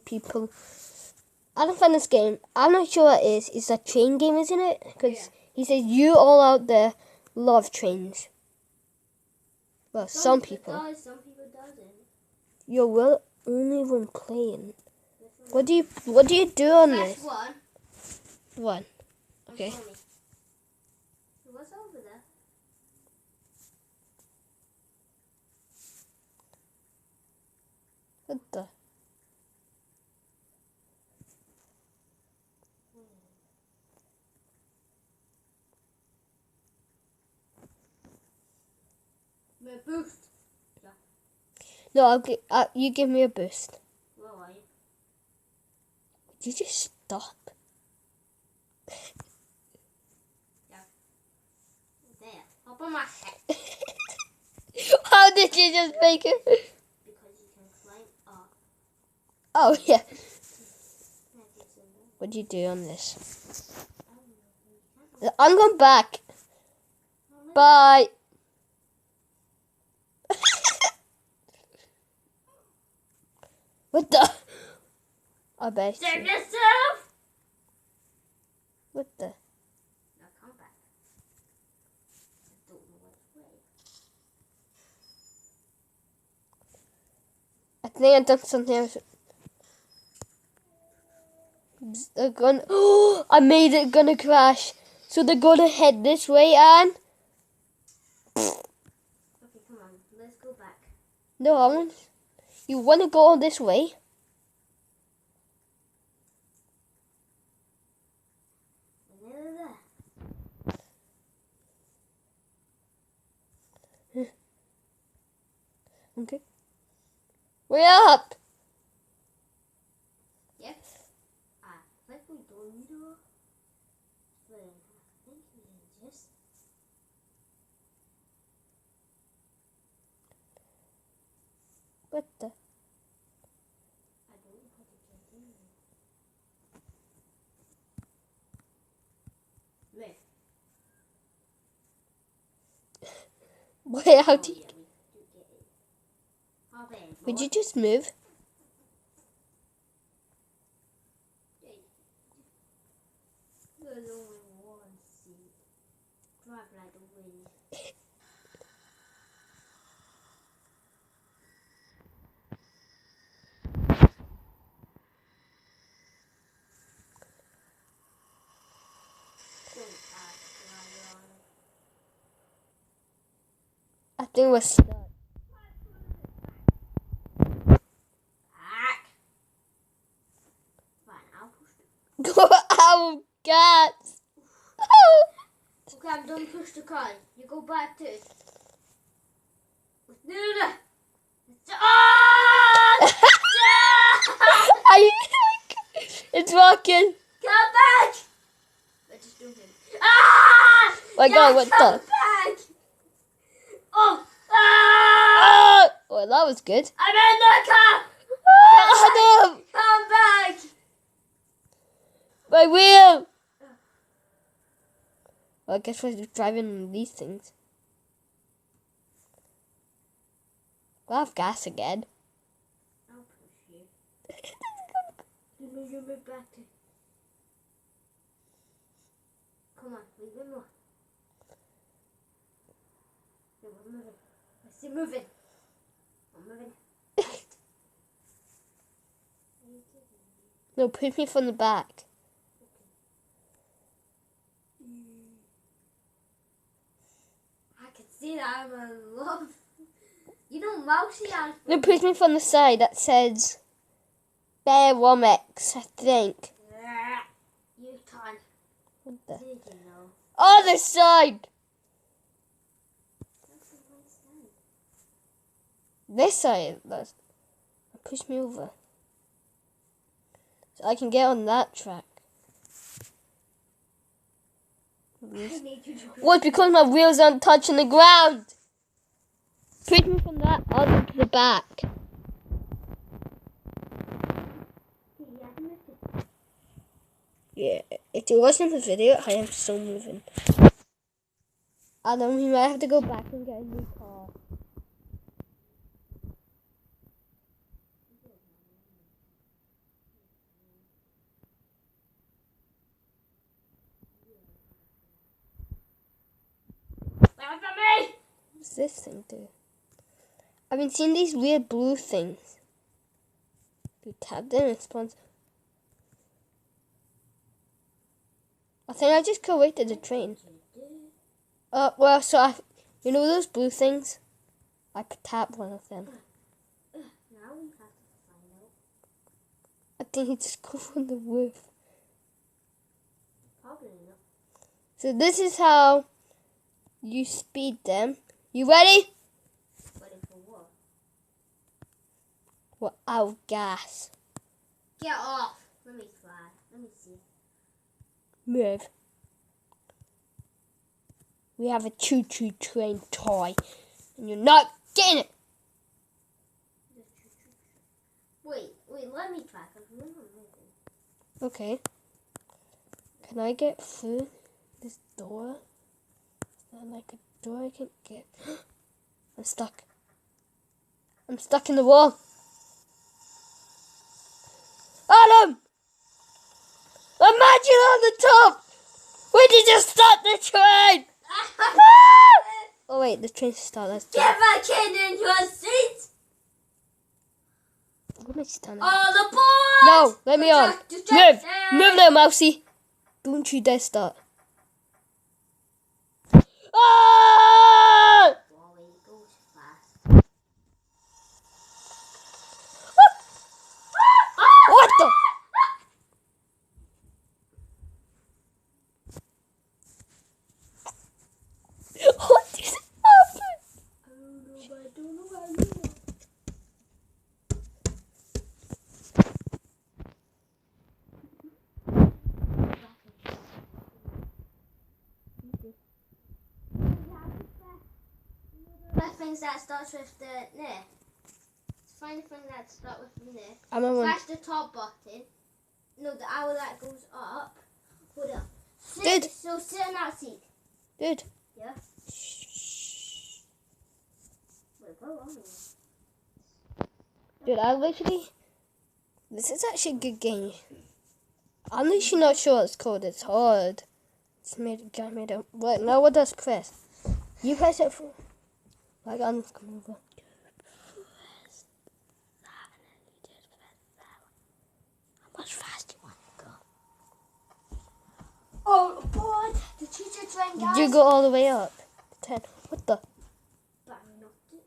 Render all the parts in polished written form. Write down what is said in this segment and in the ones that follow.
people. I don't find this game. I'm not sure what it is. It's a train game, isn't it? Because he says you all out there love trains. Well, some people. Does, some people doesn't. You're well only one playing. What do you do on Press this? one. Okay. What's over there? What the? My boost. No, you give me a boost. Where are you? Did you just stop? There. Up on my head. How did you just make it? Because you can climb up. Oh, yeah. What do you do on this? I'm going back. Bye. What the? I bet. Save yourself! What the? Now come back. I don't know which way. I think I've done something else. They're gonna. Oh, I made it gonna crash. So they're gonna head this way, and Okay, come on. Let's go back. no, I want. You want to go this way? Okay. We're up. Yep. I think we don't need to. But I think we can just. What the? I don't know how to get in there. Where? Wait, how do you? Yeah, we do get it. How then? Would you just move? There's only one seat. Drive like the wind. I think we're stuck. Fine, I'll push the. Go out, cats. Okay, I'm done push the car. You go back to it. Let's do that. Are you? It's rocking. Come back! Let's just do it. Ah! My God, what come the? back! Oh! Ah! Oh, well, that was good. I'm in the car! Oh, no. Come back! My wheel. Well, I guess we're just driving these things. We'll have gas again. I'll push you. You move back to. Come on, leave it more. Yeah, we're moving. Let's see moving. I'm moving. No, push me from the back. I can see that I'm in love. You know, Mousy has. No, push me from the side. That says Bear Womex, I think. You can't. What the? Did you know? Other side. That's the right side. This side. That's, push me over. So I can get on that track. I need you to. What? Because my wheels aren't touching the ground. Push me from that other to the back. Yeah, if you're watching this video, I am still moving. Adam, we might have to go back and get a new car. Get from me! What's this thing do? I've been seeing these weird blue things. You tap them and it spawns. I think I just corrected the train. Well, so you know those blue things? I could tap one of them. Now we have to find out. I think he just goes on the roof. Probably not. So this is how you speed them. You ready? Ready for what? We're out of gas. Get off. Let me try. Let me see. Move. We have a choo-choo train toy. And you're not getting it. Wait, let me try. Cause we're not moving. Okay. Can I get through this door? Is there like a door I can get? I'm stuck. I'm stuck in the wall. Adam! Imagine on the top! We did just start the train! Oh wait, the train started. Let's do Get it. back in your seat! What am I standing? All aboard! No, let me on. Move! Move now, Mousy. Don't you dare start. Ah! Wally goes fast. What the? What is happening? I don't know. The things that starts with the near. Find the thing that starts with the near. I'm on one. Press the top button. No, the arrow that goes up. Hold up. Dude. So sit in that seat. Dude. Yeah. Wait, go on. Dude, I literally... This is actually a good game. I'm actually not sure what it's called. It's hard. It's made up. Right, now what does press? You press it for... Like, I'm just coming over. How much faster you want to go? Oh, boy. The teacher train, guys. You go all the way up. 10. What the? But I knocked it.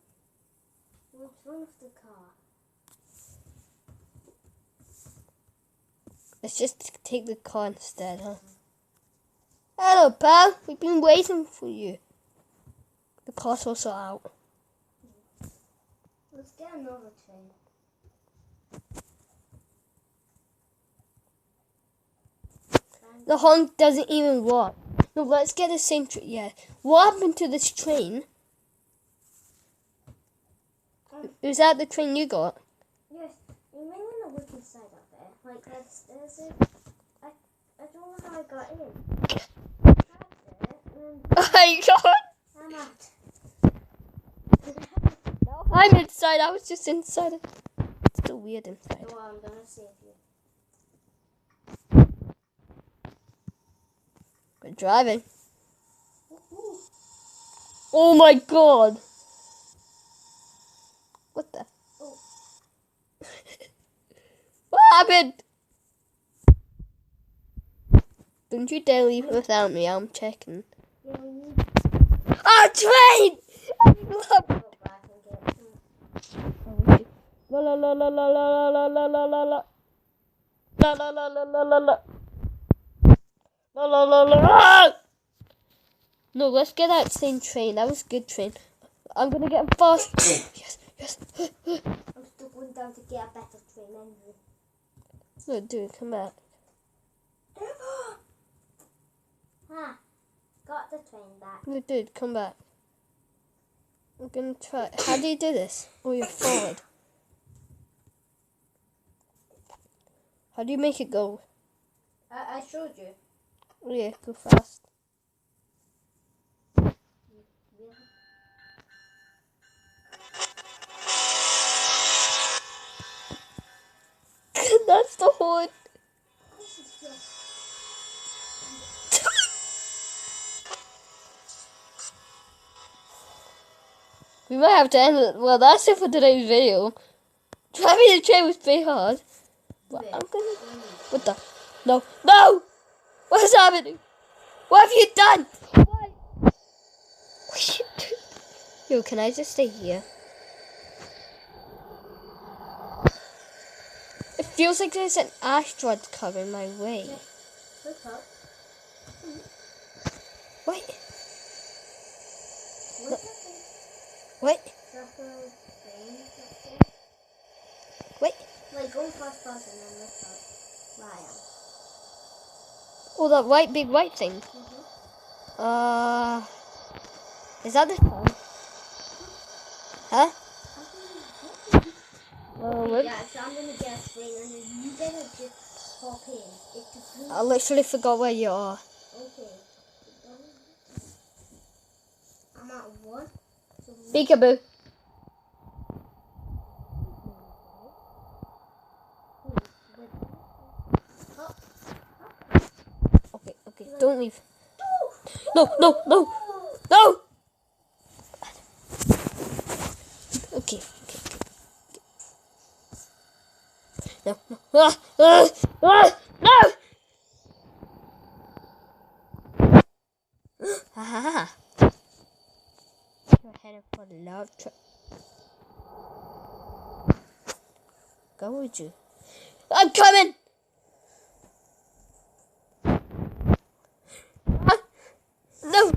What's wrong with the car? Let's just take the car instead, huh? Hello, pal. We've been waiting for you. The car's also out. Let's get another train. The honk doesn't even work. No, let's get the same train. Yeah. What happened to this train? Is that the train you got? Yes, you may want to look inside up there. Like, there's a... I don't know how I got in. Oh my god! I'm out. I'm inside. I was just inside. It's still weird inside. So I'm gonna save you. We're driving. Oh my god! What the? Oh. What happened? Don't you dare leave without me. I'm checking. Yeah, we need Oh, train! I love to go back and get La la la la la la la la la la la. La la la la la la la. La la la la la. No, let's get that same train. That was a good train. I'm gonna get fast. Yes, yes. I'm still going down to get a better train anyway. No, dude, come back. Huh. Got the train back. No, dude, come back. I'm gonna try. How do you do this? Oh, you're forward. How do you make it go? I showed you. Oh yeah, go fast. That's the horn. We might have to end it. Well, that's it for today's video. Driving the train was pretty hard. But I'm gonna... What the? No. No! What is happening? What have you done? What? What you do? Yo, can I just stay here? It feels like there's an asteroid coming my way. What's up? What? What's What? What? Like, go fast and then look up. Ryan. Oh, that white, big white thing. Is that the phone? Huh? Yeah, so I'm gonna get a thing and then you better just hop in. It's a blue. I literally forgot where you are. Okay. I'm at 1. So Peekaboo. Okay, don't leave. No. Okay. No. No! Haha. You're headed for the love trip. Go with you. I'm coming! No!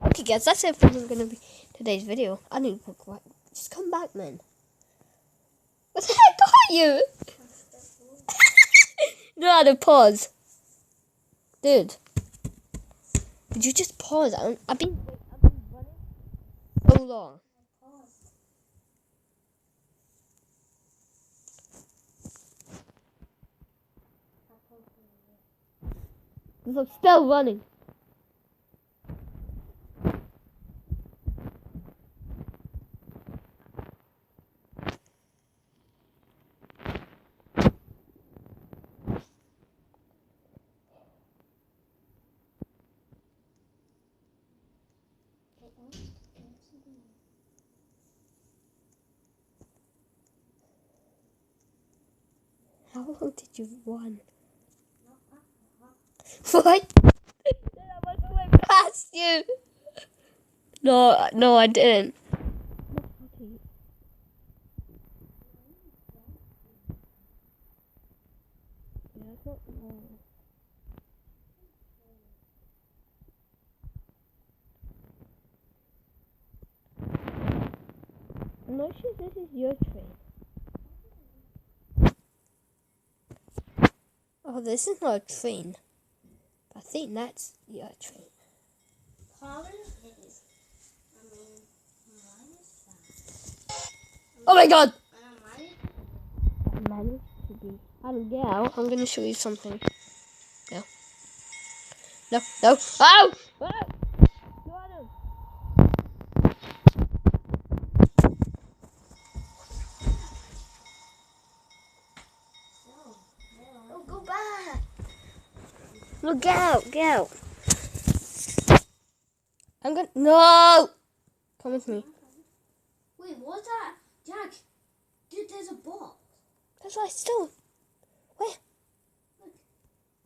Okay guys, that's it for gonna be today's video. I need to book. Just come back, man. What the heck are you? No, I had to pause. Dude. Did you just pause? I've been running so long. I'm still running. How long did you run? What? I went past you. No, I didn't. I'm not sure this is your train. Oh, this is not a train. I think that's your train. Oh my god! I managed to be. How to get out? I'm gonna show you something. No. No. Oh! Oh! Oh, go back. No, get out! Get out! I'm gonna. No! Come with me. Wait, what's that? Jack, dude, there's a box. That's why I still. Where?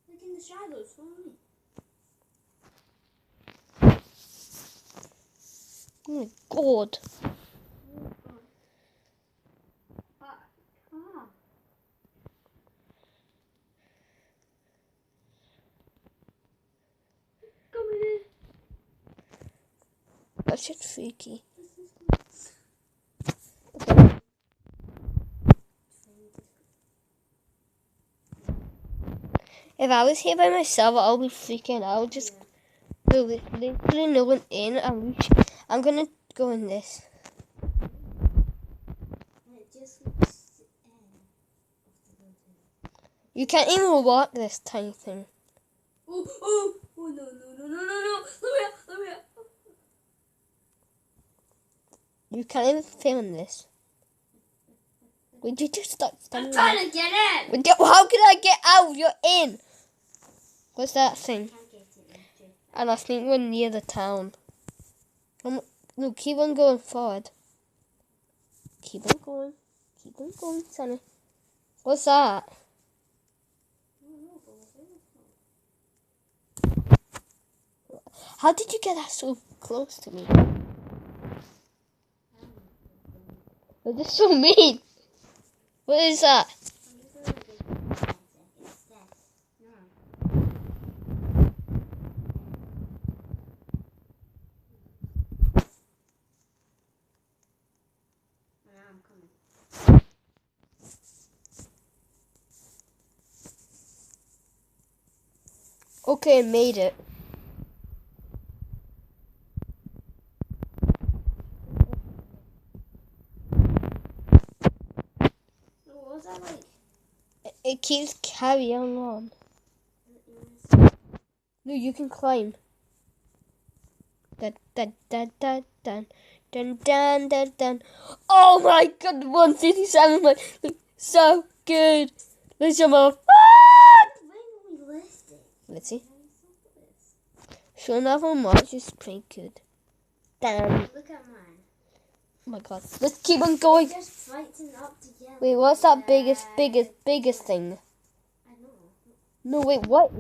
Look in the shadows. Follow me. Oh my god. That's just freaky. If I was here by myself, I'll be freaking out. Just literally no one in. I'm gonna go in this. You can't even walk this tiny thing. Oh, no. Let me out. You can't even film this. Would you just stop I'm standing trying to get in. How can I get out? You're in. What's that thing? Can't get in. And I think we're near the town. No, keep on going forward. Keep on going. Keep on going, Sonny. What's that? How did you get that so close to me? You're just so mean. What is that? I'm coming. Okay, made it. What was that like? It keeps carrying on. No, you can climb. Dun, dun, dun, dun, dun, dun, dun, dun, dun. Oh my god, 157, like, so good. Let's jump off. Let's see. Sure enough, on March is pretty good. Damn. Look at mine. Oh my god. Let's keep on going. Just fighting up together. Wait, what's that biggest thing? I know. No, wait, what?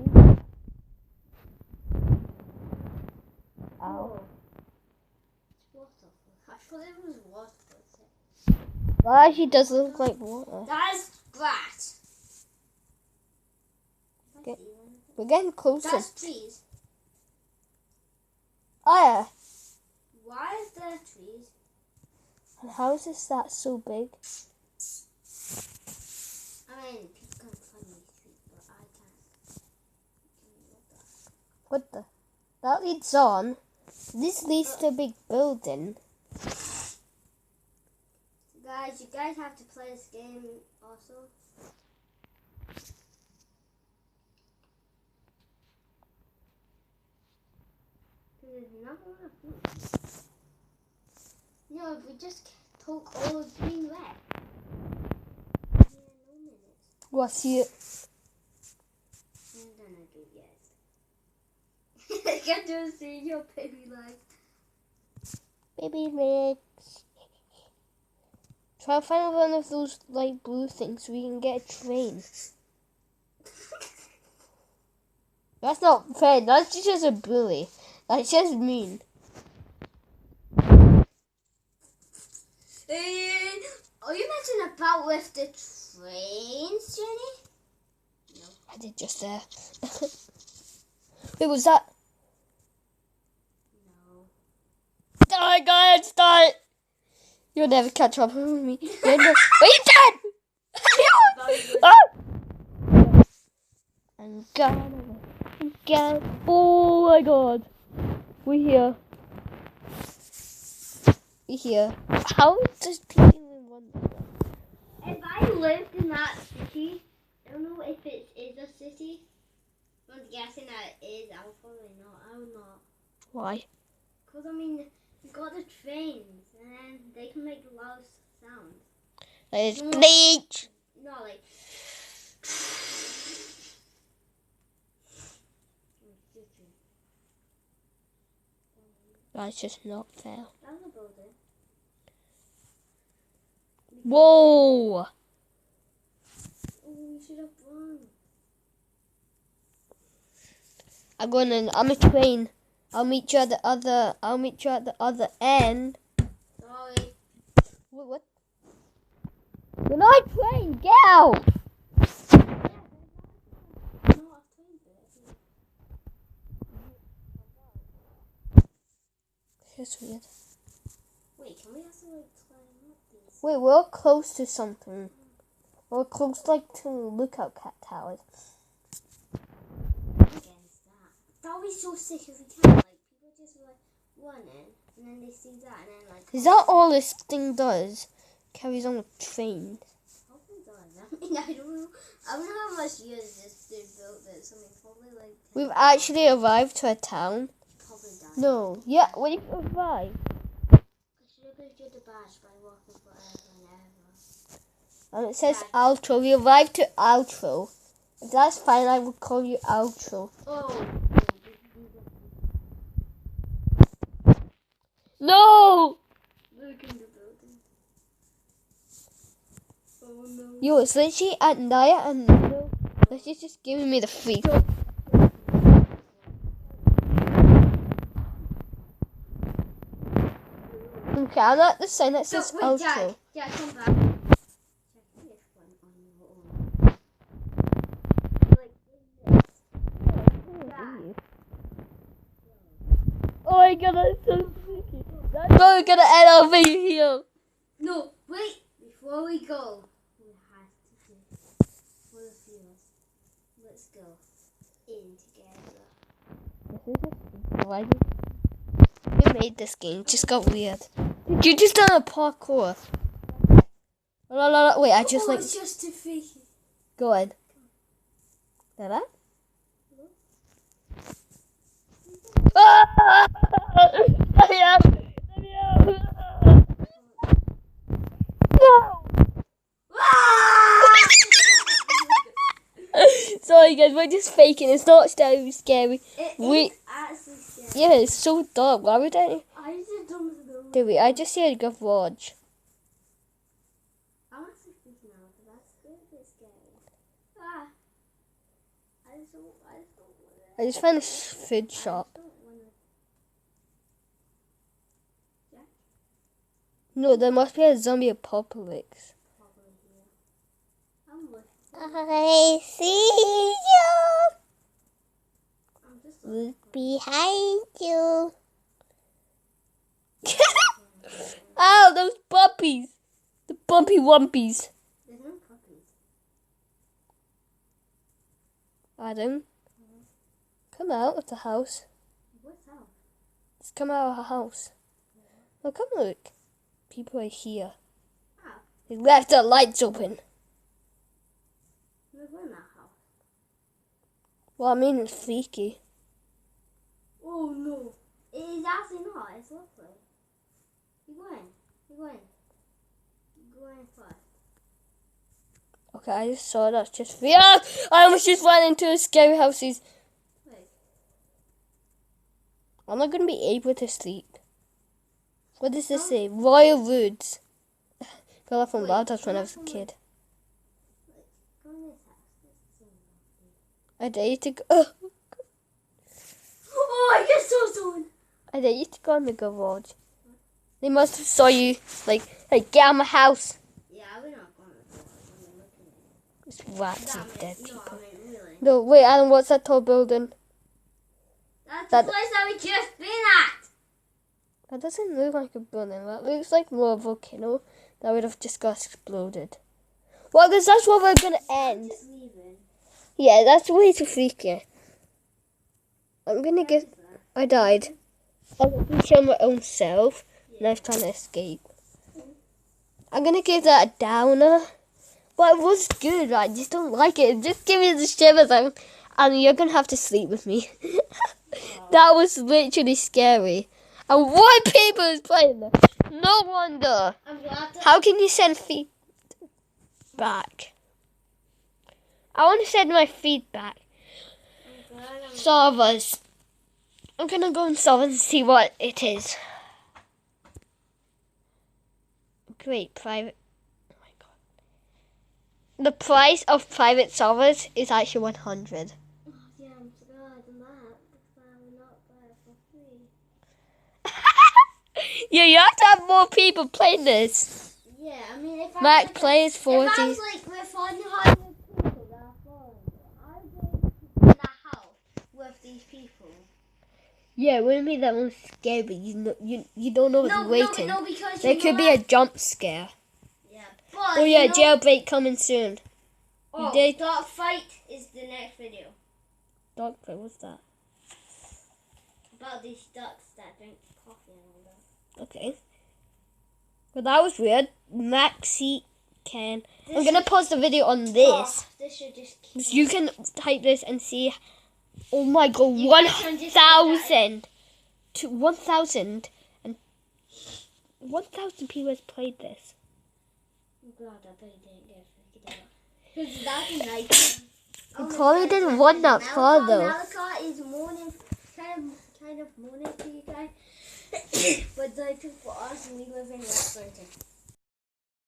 Ow. Water. I thought it was water. Well, actually does look like water. That's grass. Okay. We're getting closer. That's trees. Oh yeah. Why is there trees? And how is this that so big? I mean, people can climb these trees, but I can't. What the? That leads on. This leads to a big building. Guys, you guys have to play this game also. There's nothing enough food. No, if we just took all of green red. Yeah, no minutes. Well, I see it. I'm gonna do yes. I can just see your baby legs. Baby legs. Try to find one of those like blue things so we can get a train. That's not fair. That's just a bully. That's just mean. Are you mentioning about with the trains, Jenny? No. I did just there. Wait, was that? No. Oh God, start! You'll never catch up with me. Wait, you dead! Oh! I'm gone. Oh my God. We're here. How does people in one? If I lived in that city, I don't know if it is a city. I'm guessing that it is. I'll probably not. I would not. Why? Because, I mean, you got the trains, and then they can make loud sounds. There's bleach. No, like... That's just not fair. That's a building. Whoa! Oh, we should have won. I'm a train. I'll meet you at the other end. Sorry. Wait, what? You're not a train. Get out! That's weird. Wait, can we also like climb up these? Wait, we're close to something. We're close, like, to Lookout Cat Towers. Against that. That would be so sick if we can. Like, people just like run in, and then they see that, and then like. Is that all this thing does? Carries on with trains. Probably does. I mean, I don't know. I don't know how much years this dude built this. I mean, probably like. We've actually arrived to a town. Probably done. No. Yeah, when you arrive. I should have been good the badge by walking forever and ever. And it says outro. We arrived to outro. If that's fine, I will call you outro. Oh. No! Look in the building. Oh no. Yo, it's literally at night and no. She's just giving me the freak. Okay, I'm at the sign that says outro. Jack, come back. Check this one on your own. Like this. Oh my god, that's so freaky. That's so gonna end over here. No, wait. Before we go, we have to do for the viewers. Let's go in together. This is just why you made this game. It just got weird. You just done a parkour. Wait, I just like it's just too freaky. go ahead. That? No! Sorry guys, we're just faking. It's not so scary. It's actually scary. Yeah, it's so dark. Why would I? I just don't know. Do we? I just see a garage. I'm actually freaking out because that's good, but scary. Ah. I just don't want I just found a food shop. No, there must be a zombie apocalypse. I see you. Look behind you. Ow, those puppies. The bumpy wumpies. There's no puppies. Adam, come out of the house. What's out? Just come out of the house. Oh, come look. People are here. Oh. They left the lights open. We're in that house. Well, I mean, it's freaky. Oh no. It is actually not. It's lovely. You go in. You go in. You go in first. Okay, I just saw that's just real. I almost just ran into a scary houses. Wait. I'm not going to be able to sleep. What does this say? Royal Woods. Got that from Loudhouse when I was a kid. Wait. Go in this house. This is lovely. I dare you to go. Oh, I just saw someone. I dare you to go in the garage. They must have saw you. Like, hey, get out of my house. Yeah, we're not going to go. I'm looking at it. It's rats Damn and it. dead No, people. I mean, really. No, wait, Alan, what's that tall building? That's That- the place that we just been at. That doesn't look like a building. That looks like more a volcano that would have just got exploded. Well, because that's where we're going to end. Just leaving. Yeah, that's way too freaky. I'm going to get... I died. I'm going to kill my own self. And I was trying to escape. I'm going to give that a downer. But it was good. I just don't like it. Just give me the shivers. And you're going to have to sleep with me. That was literally scary. And why people is playing that? No wonder. I'm glad to. How can you send feedback? I want to send my feedback. I'm glad I'm. Servers. I'm going to go on servers and see what it is. Great, private. Oh my god. The price of private servers is actually 100. Oh, yeah, I'm so glad I'm not. Because I will not buy it for free. Yeah, you have to have more people playing this. Yeah, I mean, if I Max was, plays if 40. I was like with 100 people that are following me, I'd be able to be in that house with these people. Yeah, it wouldn't be that one scary, but you don't know what's waiting. No, because There you could know be a that- jump scare. Yeah, but Oh yeah, you know, jailbreak coming soon. Oh, did- Dark Fight is the next video Dog play, what's that? about these ducks that drink coffee and all that. Okay. Well, that was weird. Maxi can. I'm This gonna pause the video on this. Oh, this should just keep You can type this and see. Oh my god, You guys can just 1,000 to 1,000 and 1,000 people has played this. I'm glad I bet he didn't get freaked out. Because that'd be nice. He probably didn't run that far though. Malachi is mourning, kind of mourning to you guys. But like for us, we live in West Burton.